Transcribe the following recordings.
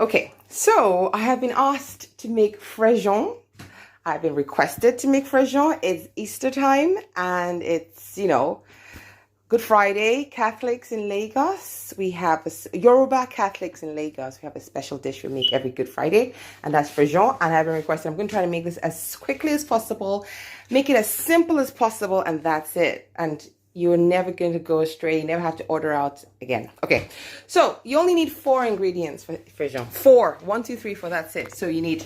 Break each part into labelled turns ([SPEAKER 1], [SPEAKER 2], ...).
[SPEAKER 1] Okay, so I have been asked to make Frejon. I've been requested to make Frejon. It's Easter time and it's, Good Friday. Catholics in Lagos. We have Yoruba Catholics in Lagos. We have a special dish we make every Good Friday, and that's Frejon. And I've been requested. I'm going to try to make this as quickly as possible, make it as simple as possible, and that's it. And you're never going to go astray. You never have to order out again. Okay, so you only need 4 ingredients for Frejon. 4. 1, 2, 3, 4. That's it. So you need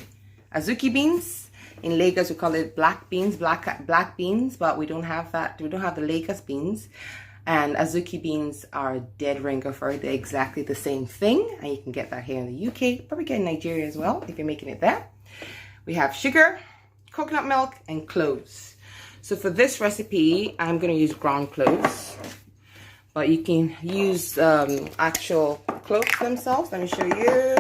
[SPEAKER 1] Adzuki beans. In Lagos, we call it black beans, black beans, but we don't have that. We don't have the Lagos beans. And Adzuki beans are dead ringofer. They're exactly the same thing. And you can get that here in the UK. Probably get in Nigeria as well if you're making it there. We have sugar, coconut milk, and cloves. So for this recipe, I'm going to use ground cloves. But you can use actual cloves themselves. Let me show you.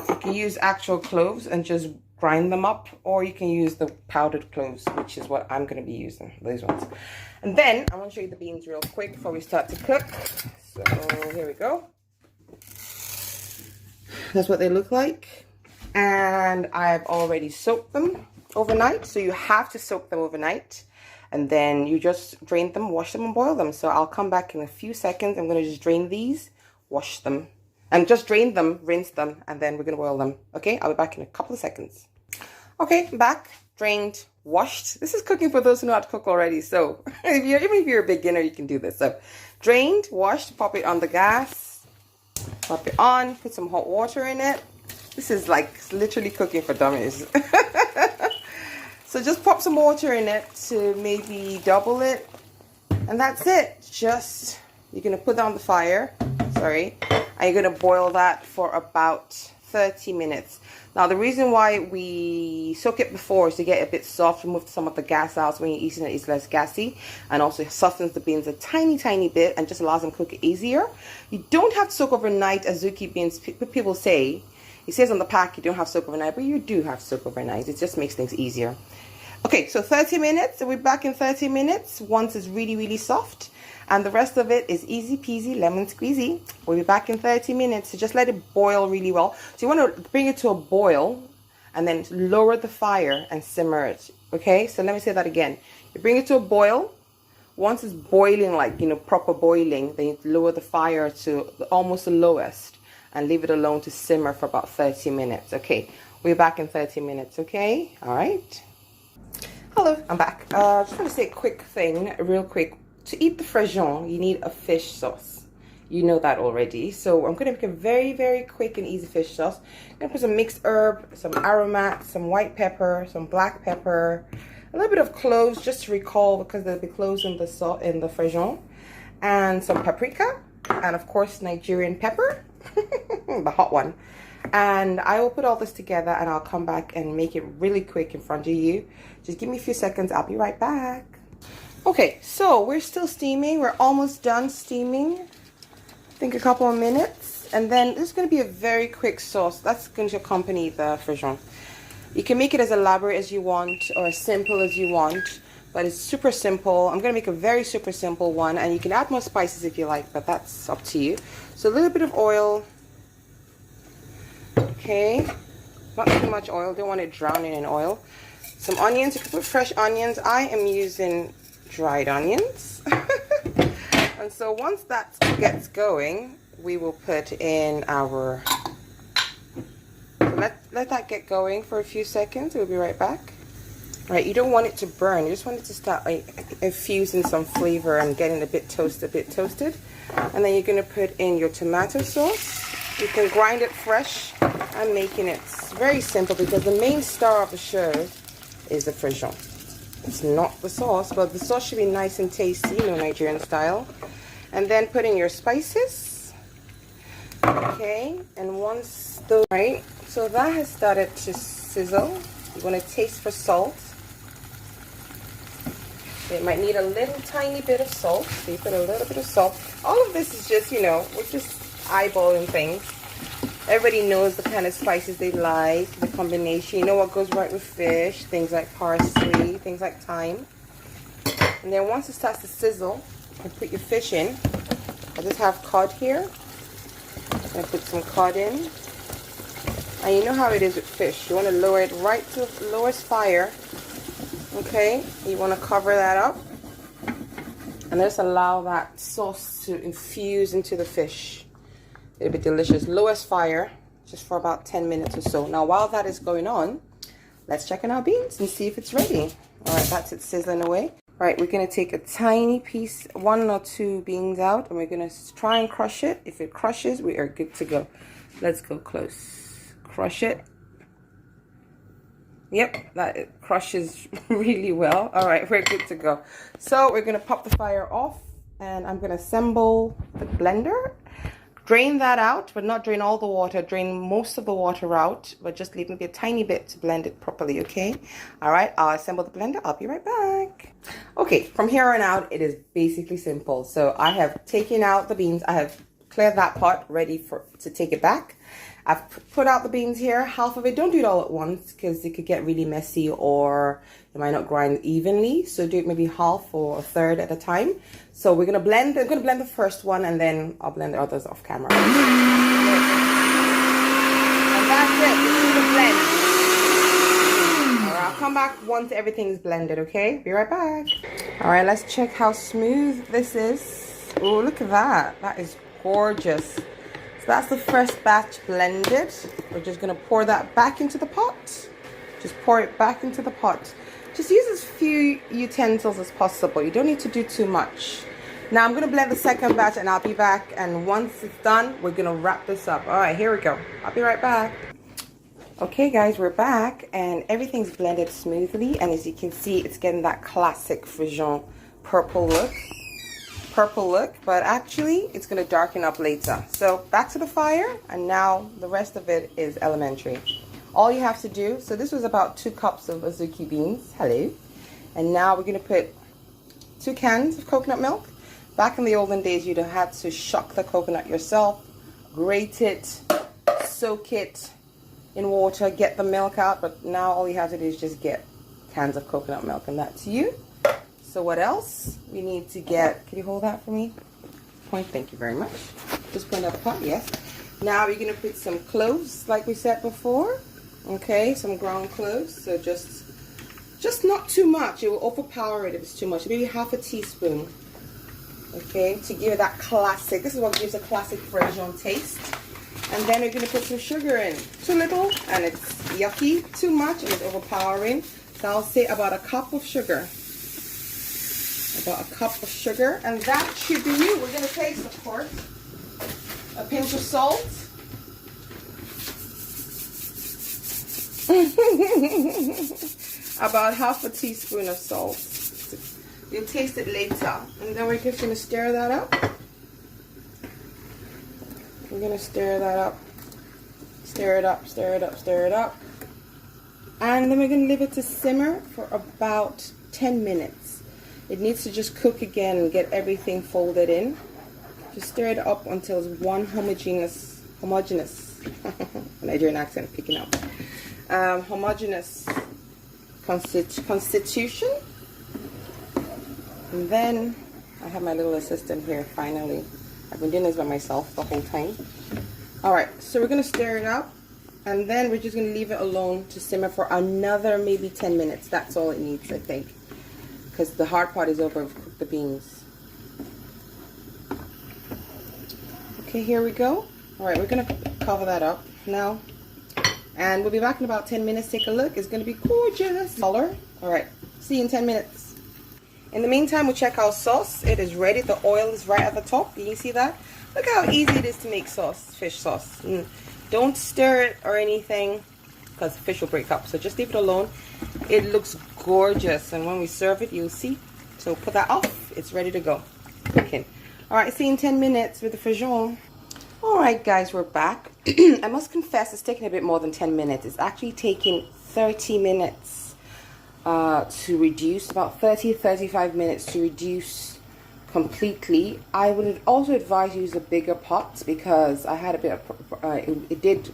[SPEAKER 1] You can use actual cloves and just grind them up, or you can use the powdered cloves, which is what I'm going to be using, those ones. And then I want to show you the beans real quick before we start to cook. So here we go. That's what they look like. And I've already soaked them overnight. So you have to soak them overnight. And then you just drain them, wash them, and boil them. So I'll come back in a few seconds. I'm going to just drain these, wash them, and just drain them, rinse them, and then we're going to boil them. Okay, I'll be back in a couple of seconds. Okay, back, drained, washed. This is cooking for those who know how to cook already. So even if you're a beginner, you can do this. So drained, washed, pop it on the gas, pop it on, put some hot water in it. This is like literally cooking for dummies. So just pop some water in it to maybe double it. And that's it. Just, you're going to put down the fire. Sorry. And you're going to boil that for about 30 minutes. Now, the reason why we soak it before is to get it a bit soft, remove some of the gas out so when you're eating it, it's less gassy, and also softens the beans a tiny, tiny bit and just allows them to cook easier. You don't have to soak overnight Adzuki beans. People say, it says on the pack you don't have to soak overnight, but you do have to soak overnight. It just makes things easier. Okay, so 30 minutes. So we're back in 30 minutes once it's really, really soft. And the rest of it is easy peasy, lemon squeezy. We'll be back in 30 minutes. So just let it boil really well. So you want to bring it to a boil and then lower the fire and simmer it. Okay, so let me say that again. You bring it to a boil. Once it's boiling, like, proper boiling, then you lower the fire to almost the lowest and leave it alone to simmer for about 30 minutes. Okay, we're back in 30 minutes. Okay, all right. Hello, I'm back. Just want to say a quick thing, real quick. To eat the Frejon, you need a fish sauce. You know that already. So I'm going to make a very, very quick and easy fish sauce. I'm going to put some mixed herb, some aromat, some white pepper, some black pepper, a little bit of cloves, just to recall because there'll be cloves in the Frejon, and some paprika, and of course Nigerian pepper, the hot one. And I will put all this together and I'll come back and make it really quick in front of you. Just give me a few seconds. I'll be right back. Okay, so we're still steaming. We're almost done steaming. I think a couple of minutes. And then this is going to be a very quick sauce. That's going to accompany the Frejon. You can make it as elaborate as you want or as simple as you want. But it's super simple. I'm going to make a very super simple one. And you can add more spices if you like, but that's up to you. So a little bit of oil. Okay. Not too much oil. Don't want it drowning in oil. Some onions. You can put fresh onions. I am using dried onions. And so once that gets going, we will put in our, let that get going for a few seconds. We'll be right back. All right, you don't want it to burn. You just want it to start infusing some flavor and getting a bit toasted. And then you're going to put in your tomato sauce. You can grind it fresh. I'm making it very simple because the main star of the show is the Frejon. It's not the sauce, but the sauce should be nice and tasty, Nigerian style. And then put in your spices. Okay, and once those, right, so that has started to sizzle. You want to taste for salt. It might need a little tiny bit of salt, so you put a little bit of salt. All of this is just, we're just eyeballing things. Everybody knows the kind of spices they like, the combination. You know what goes right with fish, things like parsley, things like thyme. And then once it starts to sizzle, you can put your fish in. I just have cod here. Gonna put some cod in. And you know how it is with fish. You want to lower it right to the lowest fire. Okay, you want to cover that up. And just allow that sauce to infuse into the fish. It'll be delicious. Lowest fire, just for about 10 minutes or so. Now, while that is going on, let's check on our beans and see if it's ready. All right, that's it sizzling away. All right, we're going to take a tiny piece, 1 or 2 beans out, and we're going to try and crush it. If it crushes, we are good to go. Let's go close. Crush it. Yep, that crushes really well. All right, we're good to go. So we're going to pop the fire off, and I'm going to assemble the blender. Drain that out, but not drain all the water. Drain most of the water out, but just leave maybe a tiny bit to blend it properly, okay? All right, I'll assemble the blender. I'll be right back. Okay, from here on out, it is basically simple. So I have taken out the beans. I have cleared that pot, ready to take it back. I've put out the beans here, half of it. Don't do it all at once because it could get really messy or it might not grind evenly. So do it maybe half or a third at a time. So we're going to blend. I'm going to blend the first one and then I'll blend the others off camera. And that's it. This is the blend. All right, I'll come back once everything's blended, okay? Be right back. All right, let's check how smooth this is. Oh, look at that. That is gorgeous. So that's the first batch blended. We're just going to pour that back into the pot. Just pour it back into the pot. Just use as few utensils as possible. You don't need to do too much. Now I'm going to blend the second batch and I'll be back. And once it's done, we're going to wrap this up. All right, here we go. I'll be right back. Okay, guys, we're back and everything's blended smoothly. And as you can see, it's getting that classic Frejon purple look. But actually it's going to darken up later. So back to the fire, and now the rest of it is elementary. All you have to do, so this was about 2 cups of Adzuki beans. Hello. And now we're going to put 2 cans of coconut milk. Back in the olden days, you'd have had to shuck the coconut yourself, grate it, soak it in water, get the milk out. But now all you have to do is just get cans of coconut milk, and that's you. So what else? We need to get, can you hold that for me? Point, thank you very much. Just put another pot, yes. Now we're going to put some cloves, like we said before. Okay, some ground cloves. So just not too much. It will overpower it if it's too much. Maybe half a teaspoon. Okay, to give it that classic. This is what gives a classic Frejon taste. And then we're going to put some sugar in. Too little and it's yucky. Too much and it's overpowering. So I'll say about a cup of sugar. About a cup of sugar, and that should be you. We're going to taste, of course. A pinch of salt. About half a teaspoon of salt. You'll taste it later. And then we're just going to stir that up. We're going to stir that up. Stir it up, stir it up, stir it up. And then we're going to leave it to simmer for about 10 minutes. It needs to just cook again and get everything folded in. Just stir it up until it's one homogeneous Nigerian accent picking up. Homogeneous constitution. And then I have my little assistant here finally. I've been doing this by myself the whole time. Alright, so we're going to stir it up. And then we're just going to leave it alone to simmer for another maybe 10 minutes. That's all it needs, I think. Because the hard part is over. We've cooked the beans. Okay, here we go. Alright, we're going to cover that up now. And we'll be back in about 10 minutes. Take a look. It's going to be gorgeous. Color. Alright, see you in 10 minutes. In the meantime, we'll check our sauce. It is ready. The oil is right at the top. You can see that? Look how easy it is to make sauce, fish sauce. Don't stir it or anything because the fish will break up. So just leave it alone. It looks gorgeous. And when we serve it, you'll see. So put that off. It's ready to go. Cooking. Alright, see you in 10 minutes with the Frejon. Alright guys, we're back. I must confess it's taking a bit more than 10 minutes. It's actually taking 30 minutes to reduce. About 30-35 minutes to reduce completely. I would also advise use a bigger pot because I had a bit of it did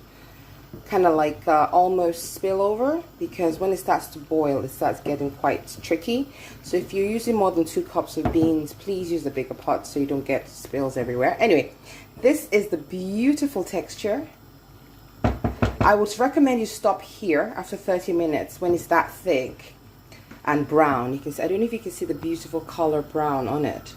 [SPEAKER 1] kind of like almost spill over, because when it starts to boil, it starts getting quite tricky. So if you're using more than 2 cups of beans, please use a bigger pot so you don't get spills everywhere. Anyway, this is the beautiful texture. I would recommend you stop here after 30 minutes when it's that thick and brown. You can see, I don't know if you can see the beautiful color brown on it.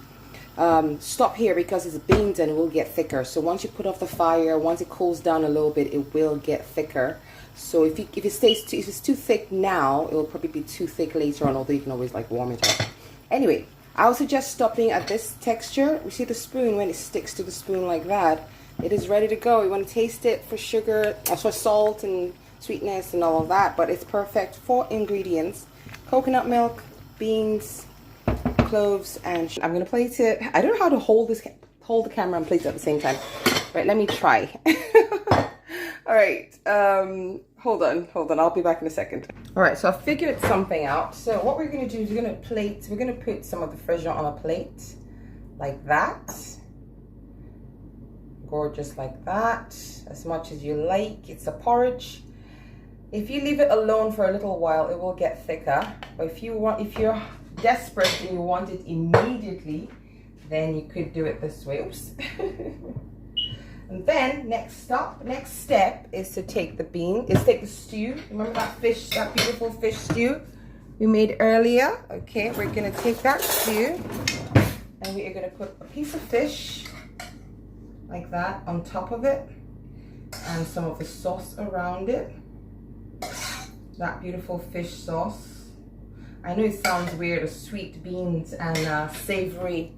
[SPEAKER 1] Stop here because it's beans and it will get thicker. So once you put off the fire, once it cools down a little bit, it will get thicker. So if it's too thick now, it will probably be too thick later on, although you can always like warm it up. Anyway, I would suggest stopping at this texture. You see the spoon, when it sticks to the spoon like that, it is ready to go. You want to taste it for sugar, for salt and sweetness and all of that, but it's perfect. 4 ingredients: coconut milk, beans, cloves, and I'm gonna plate it. I don't know how to hold the camera and plate it at the same time. Right, let me try. All right, hold on, I'll be back in a second. All right, so I figured something out. So what we're gonna do is we're gonna put some of the Frejon on a plate like that. Gorgeous like that, as much as you like. It's a porridge. If you leave it alone for a little while, it will get thicker. But if you're desperate and you want it immediately, then you could do it this way. Oops. And then next step is to take the stew. Remember that beautiful fish stew we made earlier? Okay, we're gonna take that stew and we are gonna put a piece of fish like that on top of it, and some of the sauce around it. That beautiful fish sauce. I know it sounds weird, a sweet beans and savory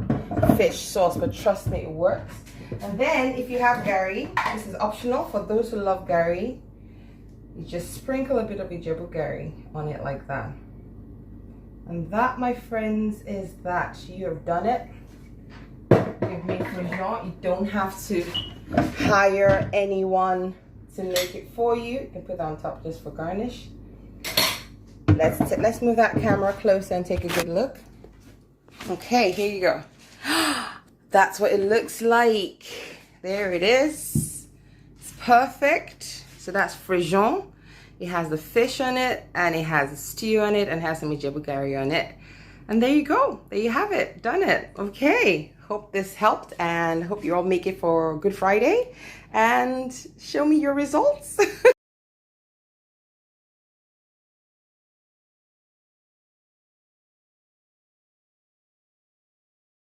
[SPEAKER 1] fish sauce, but trust me, it works. And then if you have Garri, this is optional for those who love Garri, you just sprinkle a bit of Garri on it like that. And that, my friends, is that. You have done it. You've made Frejon. You don't have to hire anyone to make it for you. You can put that on top just for garnish. Let's move that camera closer and take a good look. Okay, here you go. That's what it looks like. There it is. It's perfect. So that's Frejon. It has the fish on it, and it has a stew on it, and has some Garri on it. And there you go. There you have it. Done it. Okay. Hope this helped, and hope you all make it for Good Friday. And show me your results.